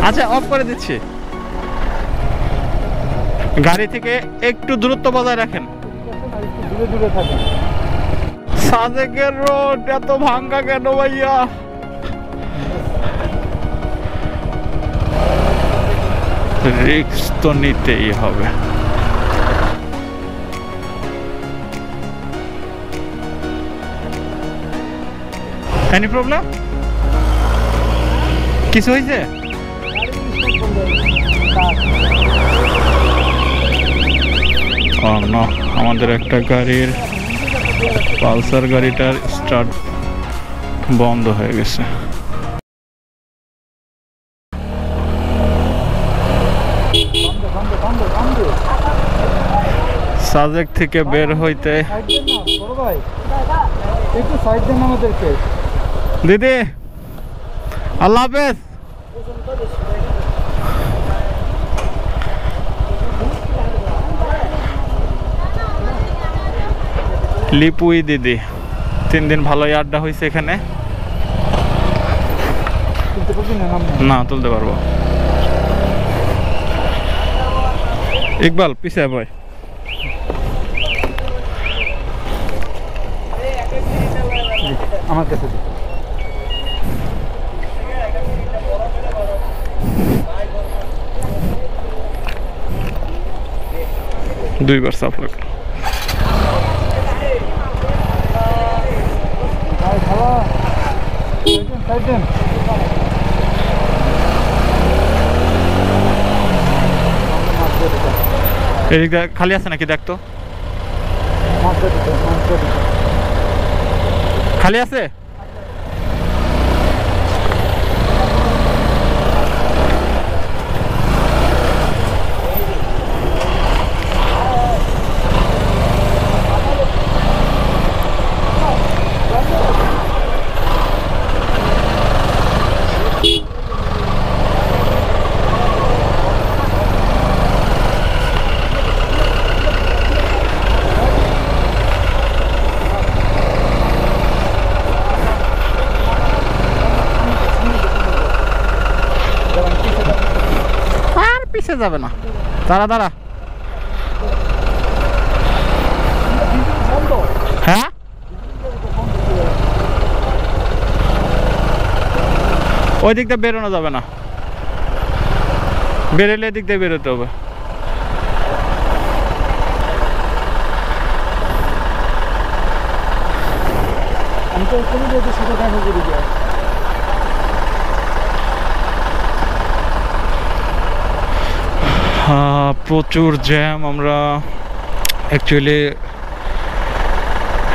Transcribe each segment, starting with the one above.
আচ্ছা অফ করে দিচ্ছি। গাড়ি থেকে একটু দূরত্ব বজায় রাখেন। সাজেকের রোড এত ভাঙ্গা কেন ভাইয়া? রিস্ক তো নিতেই হবে। Any problem? কিছু হয়েছে? আমাদের একটা গাড়ির পালসার গাড়িটার স্টার্ট বন্ধ হয়ে গেছে। সাজেক থেকে বের হইতে দিদি আল্লাহ হাফেজ। লিপুই দিদি 3 দিন ভালোই আড্ডা হয়েছে এখানে। না তুলতে পারবো। ইকবাল পিছিয়ে ভাই। আমার কাছে 2 বার সাফ লাগ। এদিকে খালি আছে নাকি দেখতো? খালি আছে? যাবে না, দাঁড়া দাঁড়া। হ্যাঁ ওই দিক দিয়ে বেরোনো যাবে না, বেরোলে এদিক দিয়ে বেরোতে হবে। আমি তো সাথে দেখা করি যায়। প্রচুর জ্যাম। আমরা অ্যাকচুয়ালি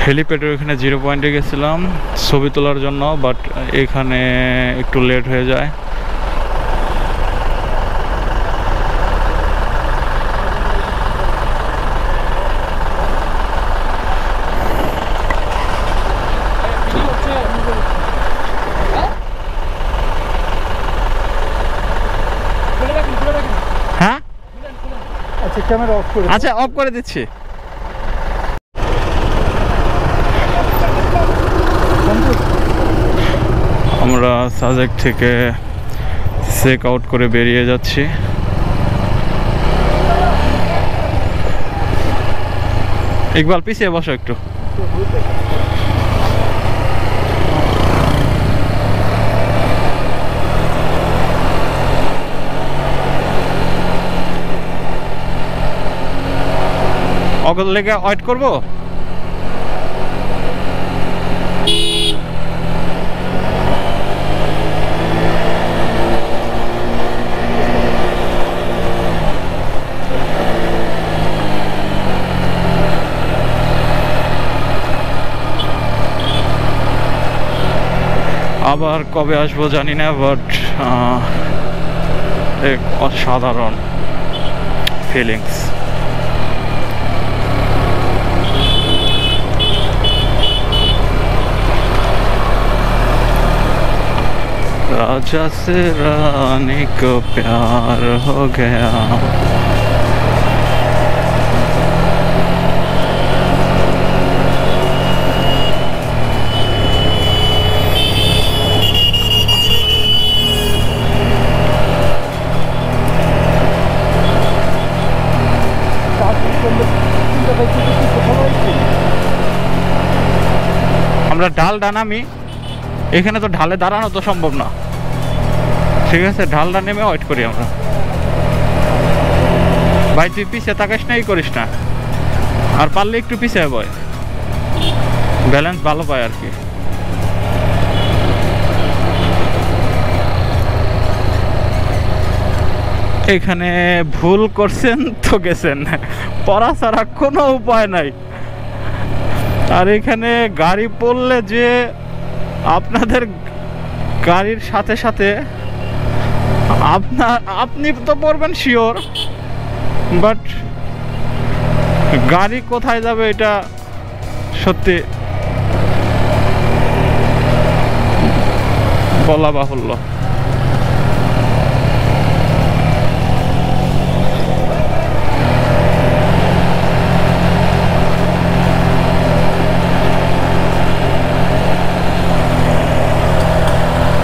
হেলিপ্যাডের ওখানে 0 পয়েন্টে গেছিলাম ছবি তোলার জন্য, বাট এখানে একটু লেট হয়ে যায়। হ্যাঁ আচ্ছা অফ করে দিচ্ছি। আমরা সাজেক থেকে চেক আউট করে বেরিয়ে যাচ্ছি। ইকবাল পিছিয়ে বসো একটু। অগল লেগে ওয়েট করবো। আবার কবে আসবো জানি না, বাট এক অসাধারণ ফিলিংস। राजा से रानी को प्यार हो गया। ঢালটা নামি, এখানে তো ঢালে দাঁড়ানো তো সম্ভব না, ঠিক আছে ঢালটা নেমে ওয়েট করি আমরা। ভাই তুই পিছিয়ে তাকাস না, ই করিস না, আর পারলে একটু পিছিয়ে বয়, ব্যালেন্স ভালো পায় আর কি। এখানে ভুল করছেন তো গেছেন, পড়া ছাড়া কোনো উপায় নাই। আর এখানে গাড়ি পড়লে যে আপনাদের গাড়ির সাথে সাথে আপনি তো পড়বেন শিওর, বাট গাড়ি কোথায় যাবে এটা সত্যি বলা বাহুল্য।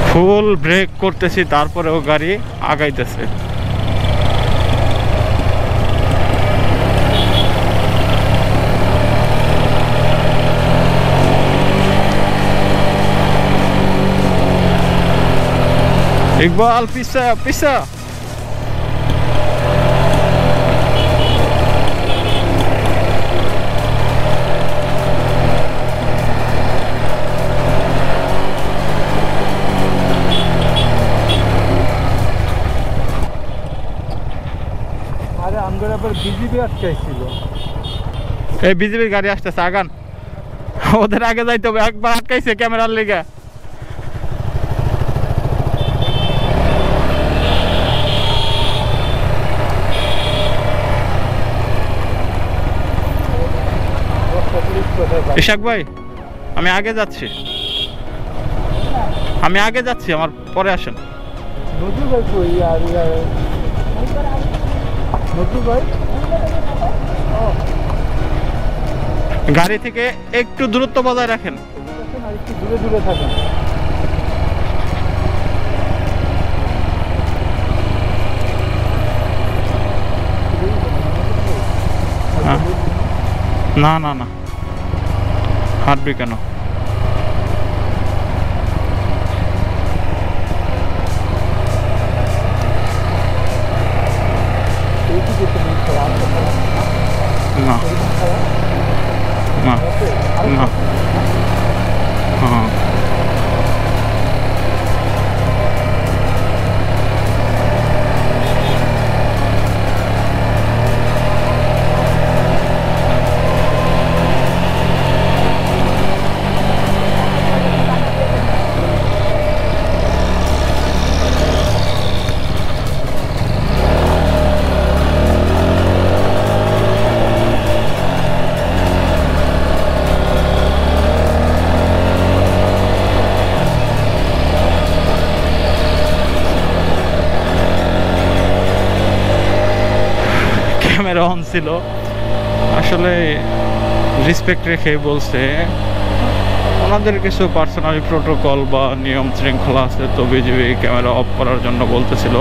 ফুল ব্রেক করতেছি, তারপরেও গাড়ি আগাইতেছে। ইকবাল পিছা পিছা। এই বিজেপির গাড়ি আসতেছে, আগান, ওদের আগে যাইতে হবে। একবার আটকাইছে ক্যামেরার লেগে। ইশাক ভাই আমি আগে যাচ্ছি, আমার পরে আসেন। গাড়ি থেকে একটু দূরত্ব বজায় রাখেন, দূরে দূরে থাকেন। না না না, হাঁটবি কেন? না না না, হ্যাঁ ক্যামেরা অন ছিল, আসলে রেসপেক্ট রেখে বলছে। ওনাদের কিছু পার্সোনালি প্রোটোকল বা নিয়ম শৃঙ্খলা আছে, তো বিজিবি ক্যামেরা অফ করার জন্য বলতেছিল।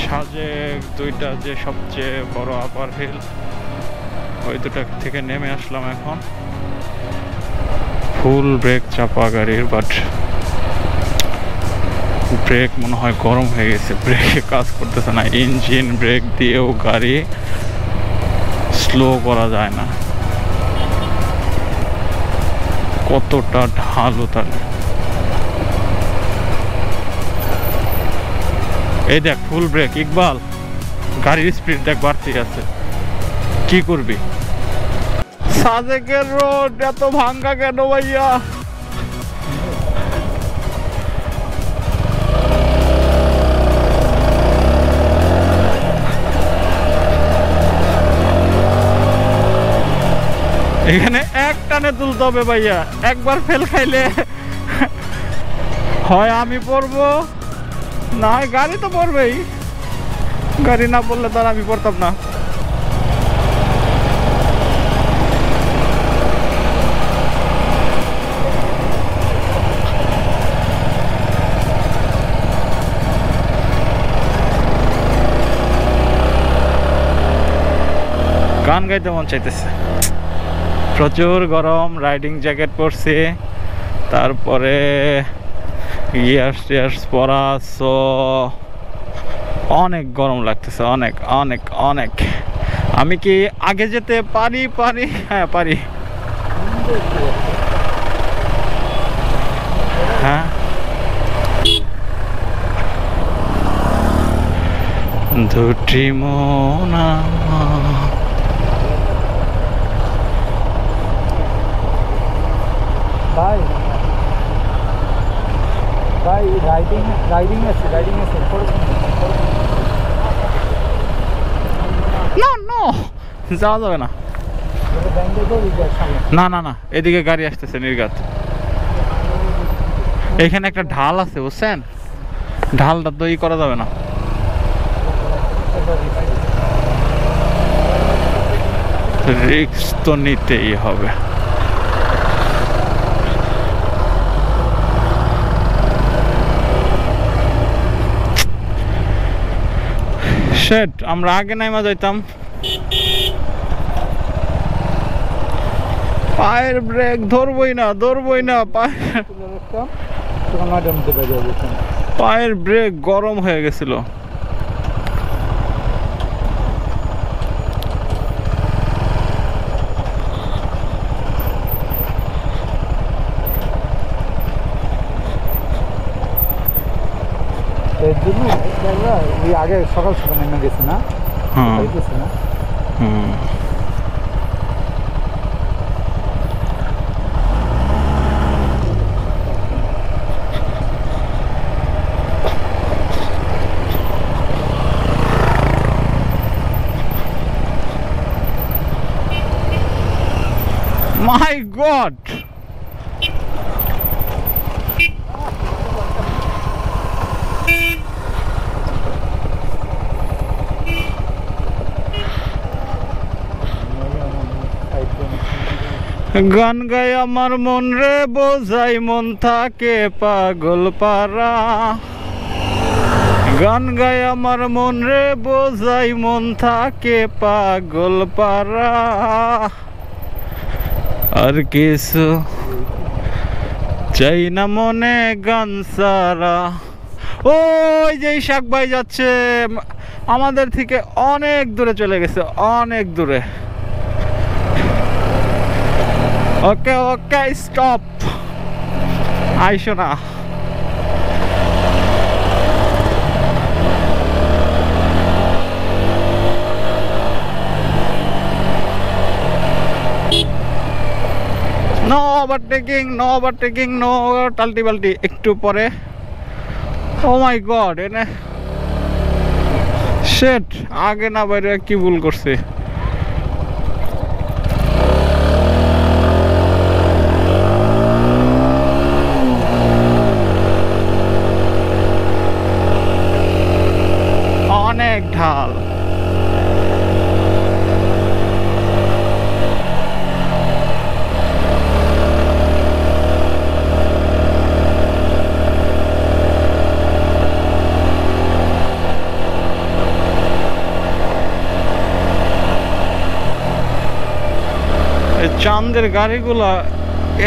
সাজেক দুইটা যে সবচেয়ে বড় আপার হিল, ওই দুটা থেকে নেমে আসলাম এখন। ফুল ব্রেক চাপা গাড়ির, বাট ব্রেক মনে হয় গরম হয়ে গেছে, ব্রেকে কাজ করতেছে না। ইঞ্জিন ব্রেক দিয়েও গাড়ি স্লো করা যায় না, কতটা ঢাল উতারে। এই দেখ ফুল ব্রেক, ইকবাল গাড়ির স্পিড দেখ বাড়তে আছে, কি করবি? সাজেকের রোড এত ভাঙ্গা কেন ভাইয়া? এখানে এক টানে তুলতে হবে ভাইয়া, একবার ফেল খাইলে হয় আমি পড়বো, না হয় গাড়ি তো পড়বেই। গাড়ি না পড়লে তো আর আমি পড়তাম না। গান গাইতে মন চাইতেছে, প্রচুর গরম, রাইডিং জ্যাকেট পরছি, তারপরে ইয়ার্স টিয়ার্স পরা, সো অনেক গরম লাগতেছে, অনেক অনেক অনেক। আমি কি আগে যেতে পারি? হ্যাঁ পারি। হ্যাঁ দুটি মন ভাই ভাই রাইডিং আছে না নো, যাওয়া যাবে না। না না না, এদিকে গাড়ি আসতেছে নির্ঘাত। এখানে একটা ঢাল আছে বুঝছেন, ঢালটা তো ই করা যাবে না। রিস্ক তো নিতেই হবে। শেট, আমরা আগে নাইমা যাইতাম। পায়ের ব্রেক ধরবই না পায়ের ব্রেক গরম হয়ে গেছিল। এর জন্য ওই আগে সকাল সকাল নেমে গেছে না, গেছে না। My God! গান গাই আমার মন রে বোঝাই, মন থাকে পাগল পারা। গান গাই আমার মন রে বোঝাই, মন থাকে পাগল পারা। আর কিছু চাই না মনে গান সারা। ওই যে শাক ভাই যাচ্ছে আমাদের থেকে অনেক দূরে চলে গেছে, অনেক দূরে। ওকে ওকে স্টপ, আইসো না। নো ওভারটেকিং, নো টাল্টি বাল্টি। একটু পরে, ও মাই গড, এনে শেট, আগে না বাইরে কি ভুল করছে। অনেক ঢাল। চাঁদের গাড়িগুলা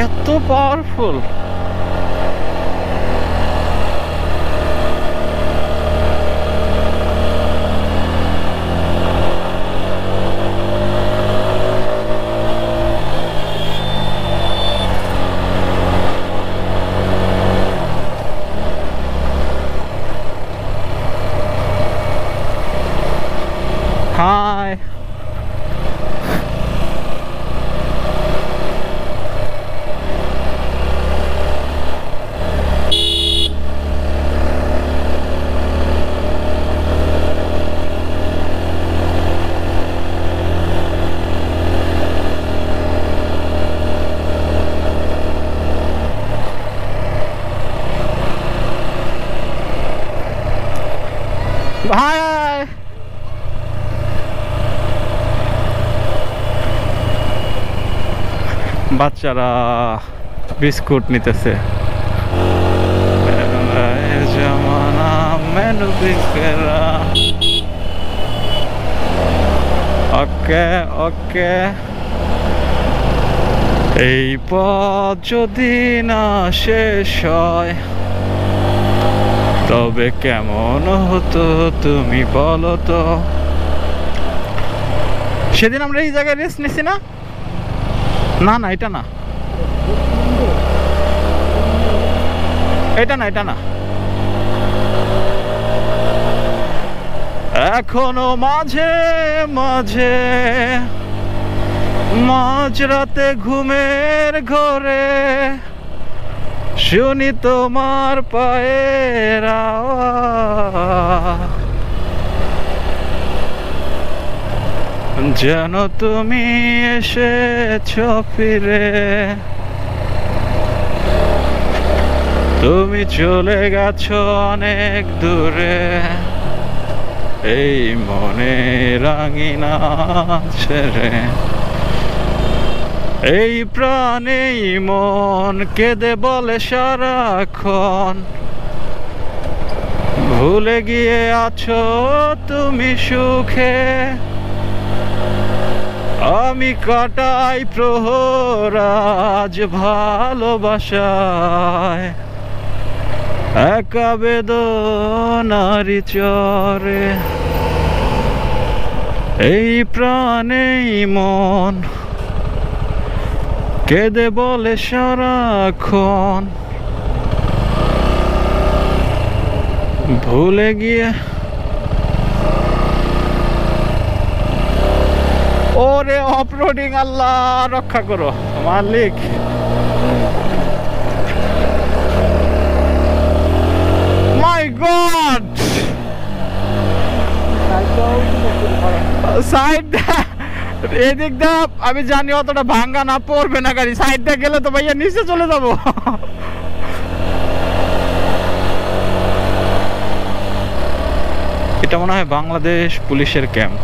এত পাওয়ারফুল। হাই, ভাই বাচ্চারা বিস্কুট নিতেছে। জামানা মেনু বিকেরা। ওকে ওকে, এই পথ যদি না শেষ হয় তবে কেমন হতো তুমি বলো তো। সেদিন আমরা এই জায়গায় রেস্ট নিছি না? না না, এটা না, এটা না, এটা না। এখনো মাঝে মাঝে মাঝরাতে ঘুমের ঘরে শুনি তোমার পায়ের আওয়াজ, যেন তুমি এসেছো ফিরে। তুমি চলে গেছো অনেক দূরে, এই মনে রাঙিনা ছেড়ে। এই প্রাণে মন কেঁদে বলে সারাক্ষণ, ভুলে গিয়ে আছো তুমি সুখে। আমি কাটাই প্রহর আজ ভালোবাসায়, একা বেদনারি চরে। এই প্রাণেই মন কেঁদে বলে সারাক্ষণ, ভুলে গিয়ে। ওরে অফরোডিং, আল্লাহ রক্ষা করো মালিক। মাই গড, সাইড এদিক দা আমি জানি অতটা ভাঙ্গা না, পড়বে না গাড়ি। সাইড দিয়ে গেলে তো ভাইয়া নিচে চলে যাবো। এটা মনে হয় বাংলাদেশ পুলিশের ক্যাম্প।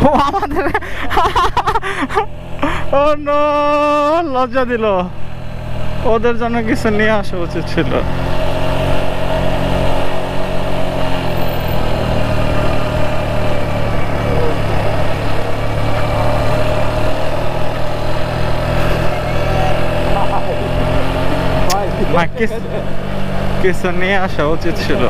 ও আমাদের ও নো, লজ্জা দিল। ওদের জন্য কিছু নিয়ে আসা উচিত ছিল। কিছু নিয়ে আসা উচিত ছিল।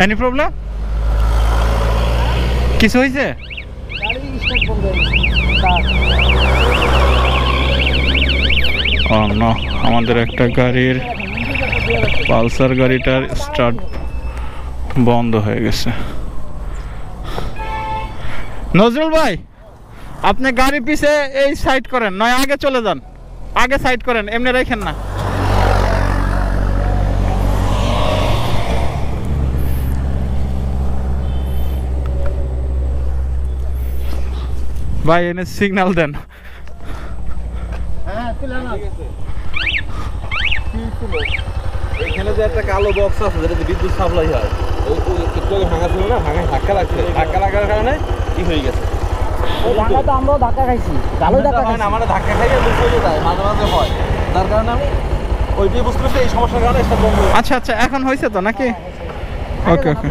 Any problem? কিছু হয়েছে? আমাদের একটা গাড়ির পালসার গাড়িটার স্টার্ট বন্ধ হয়ে গেছে। নজরুল ভাই, আপনি গাড়ি পিছে এই সাইড করেন, নয় আগে চলে যান। আগে সাইড করেন, এমনি রাখেন না। ভাই এনে সিগন্যাল দেন। এখানে যে একটা কালো বক্স আছে যেটা বিদ্যুৎ সাপ্লাই হয়, একটু আগে ভাঙা ছিল না, ভাঙায় ধাক্কা লাগছে, ধাক্কা লাগার কারণে কি হয়ে গেছে। আমরাও ধাক্কা খাইছি, আমার ধাক্কা খাইয়ে চলে যায়, মাঝে মাঝে হয়, যার কারণে আমি ওইটাই বুঝতে পারছি এই সমস্যার কারণে এটা বন্ধ। আচ্ছা আচ্ছা, এখন হয়েছে তো নাকি? ওকে ওকে,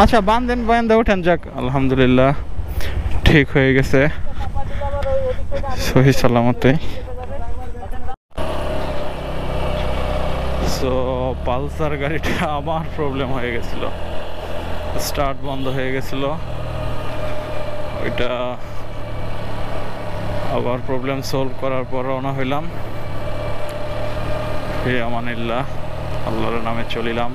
আচ্ছা বান্ধেন বান্ধে ওঠেন। যাক আলহামদুলিল্লাহ ঠিক হয়ে গেছে সহি সালামতে। সো পালসার গাড়িটা আমার প্রবলেম হয়ে গেছিল, স্টার্ট বন্ধ হয়ে গেছিল। ওইটা আবার প্রবলেম সলভ করার পর রওনা হইলাম। হে আমানিল্লাহ, আল্লাহর নামে চলিলাম।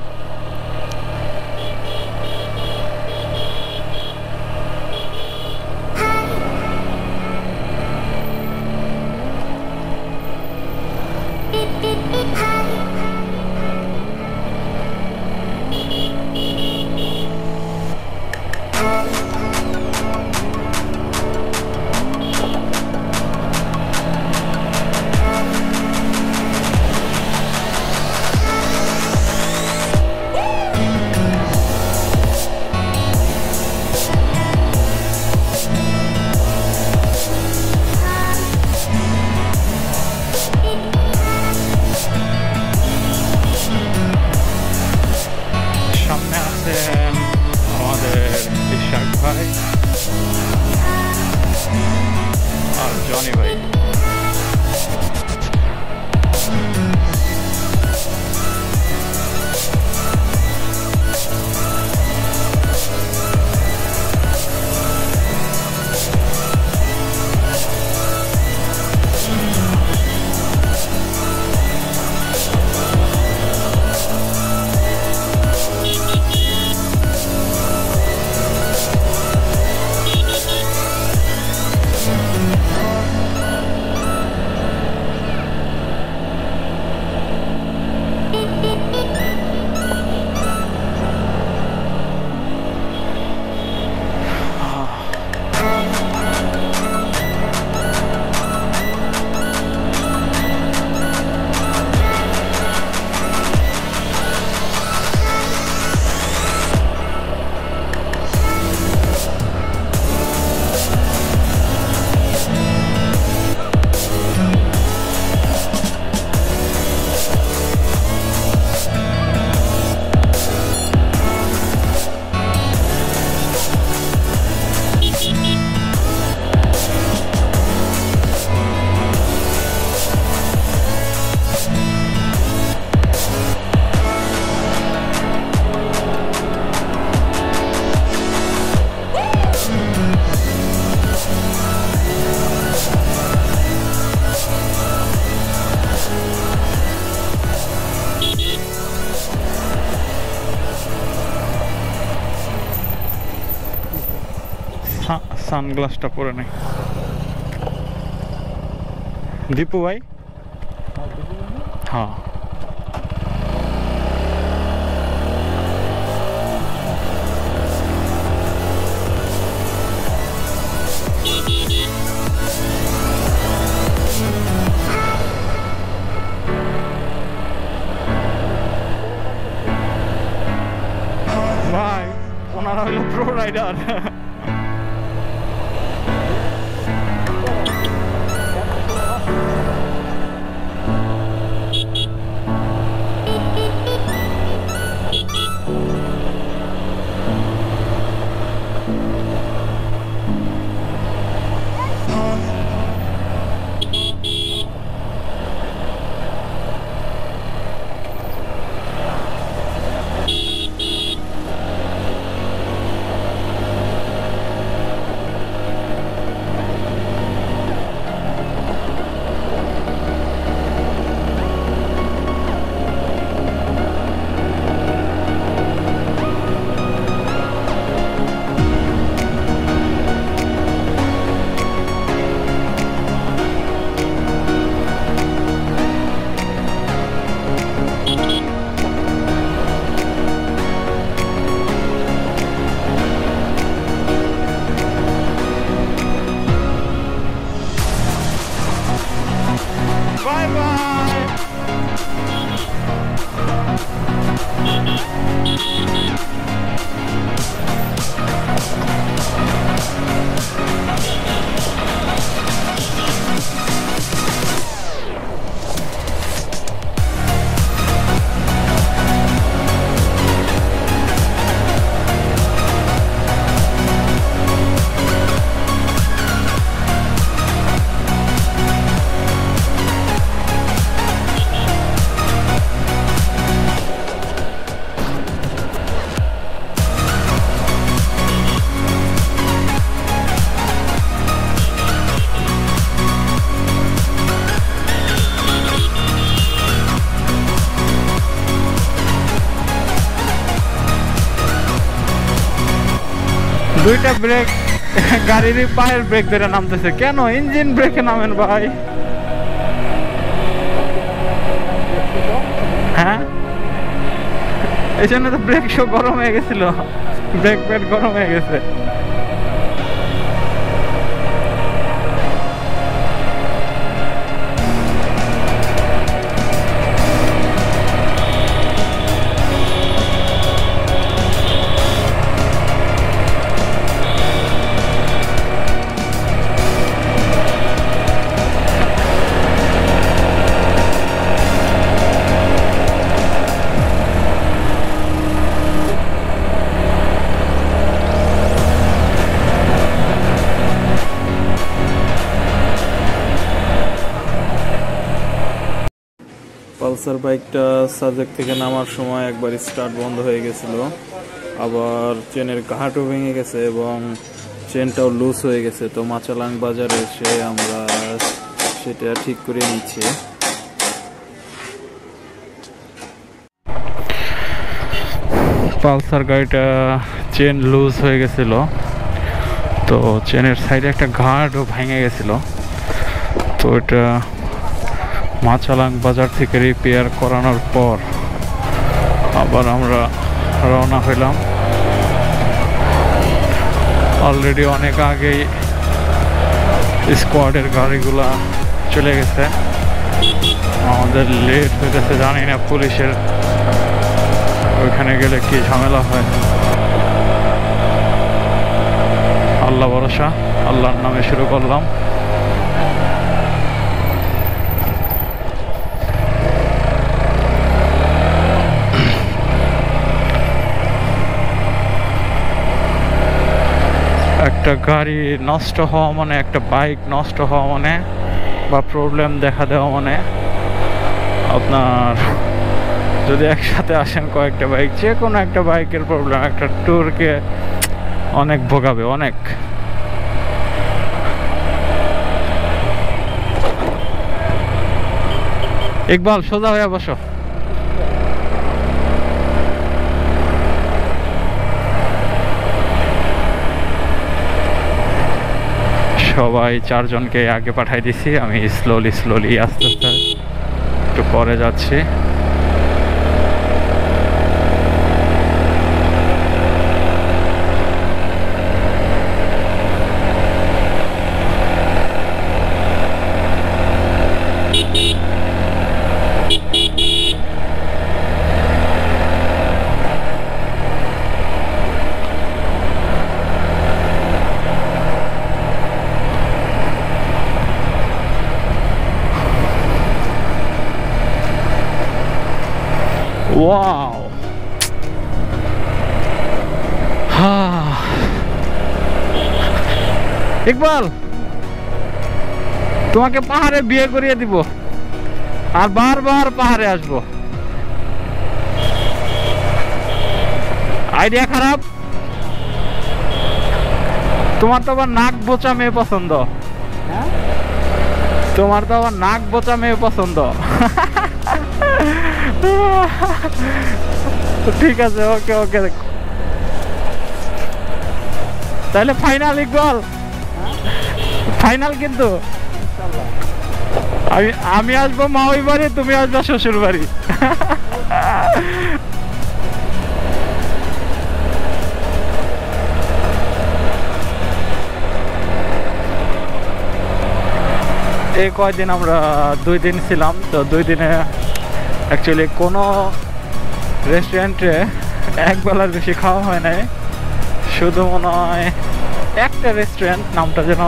সামনে আছেন আমাদের ইশাক ভাই আর জনি ভাই। সানগ্লাসটা পরে নেই। দীপু ভাই, হ্যাঁ ভাই, ওনারা হলো প্রো রাইডার। দুইটা ব্রেক গাড়ির পায়ের ব্রেক ধরে নামতেছে কেন? ইঞ্জিন ব্রেকে নামেন ভাই। হ্যাঁ, এই জন্য তো ব্রেক শো গরম হয়ে গেছিল, ব্রেক প্যাড গরম হয়ে গেছে। পালসার বাইকটা সাজেক থেকে নামার সময় একবার স্টার্ট বন্ধ হয়ে গেছিল, আবার চেনের ঘাটও ভেঙে গেছে এবং চেনটাও লুজ হয়ে গেছে। তো মাচালাং বাজারে এসে আমরা সেটা ঠিক করে নিচ্ছি। পালসার গাড়িটা চেন লুজ হয়ে গেছিল, তো চেনের সাইডে একটা ঘাটও ভেঙে গেছিল। তো এটা মাচালাং বাজার থেকে রিপেয়ার করানোর পর আবার আমরা রওনা হইলাম। অলরেডি অনেক আগেই স্কোয়াডের গাড়িগুলা চলে গেছে, আমাদের লেট হয়ে গেছে। জানি না পুলিশের ওইখানে গেলে কি ঝামেলা হয়। আল্লাহ ভরসা, আল্লাহর নামে শুরু করলাম। একটা গাড়ি নষ্ট হওয়া মানে, একটা বাইক নষ্ট হওয়া মানে বা প্রবলেম দেখা দেওয়া মানে, আপনার যদি একসাথে আসেন কয়েকটা বাইক, যে কোনো একটা বাইকের প্রবলেম একটা ট্যুরকে অনেক ভোগাবে, অনেক। ইকবাল সোজা হয়ে বসো। সবাই চারজনকে আগে পাঠাই দিছি, আমি স্লোলি আস্তে আস্তে একটু পরে যাচ্ছি। ওয়াও, ইকবাল তোমাকে পাহাড়ে বিয়ে করিয়ে দিব আর বারবার পাহাড়ে আসবো। আইডিয়া খারাপ? তোমার তো আবার নাক বোচা মেয়ে পছন্দ। তোমার তো আবার নাক বোচা মেয়ে পছন্দ। ঠিক আছে, ওকে ওকে, তাহলে ফাইনাল ইকবাল, ফাইনাল। কিন্তু আমি আসবো মাওই বাড়ি, তুমি আসবে শ্বশুর বাড়ি। এই কয়দিন আমরা 2 দিন ছিলাম, তো 2 দিনে অ্যাকচুয়ালি কোনো রেস্টুরেন্টে একবেলার বেশি খাওয়া হয় নাই। শুধু মনে হয় একটা রেস্টুরেন্ট, নামটা যেন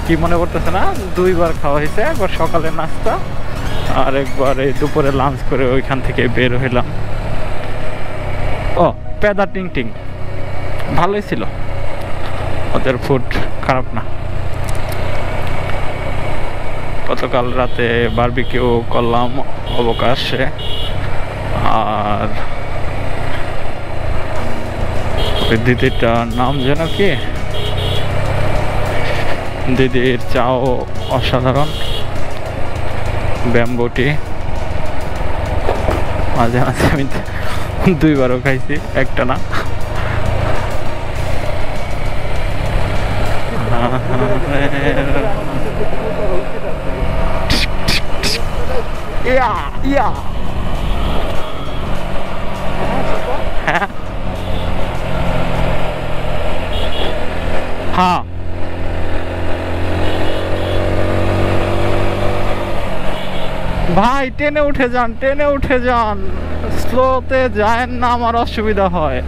কি মনে করতেছে না, 2 বার খাওয়া হয়েছে। একবার সকালে নাস্তা আর একবার এই দুপুরে লাঞ্চ করে ওইখান থেকে বের হইলাম। ও পেদা টিং ভালোই ছিল, ওদের ফুড খারাপ না। গতকাল রাতে বারবিকিউ করলাম অবকাশে, আর ওই দিদিটার নাম যেন কি, দিদির চাও অসাধারণ, ব্যাম্বুটি। মাঝে মাঝে আমি 2 বারও খাইছি, একটা না। ইয়া ইয়া হ্যাঁ হ্যাঁ ভাই টেনে উঠে যান স্লোতে যায় না আমার অসুবিধা হয়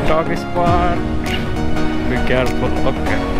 dog spot be careful okay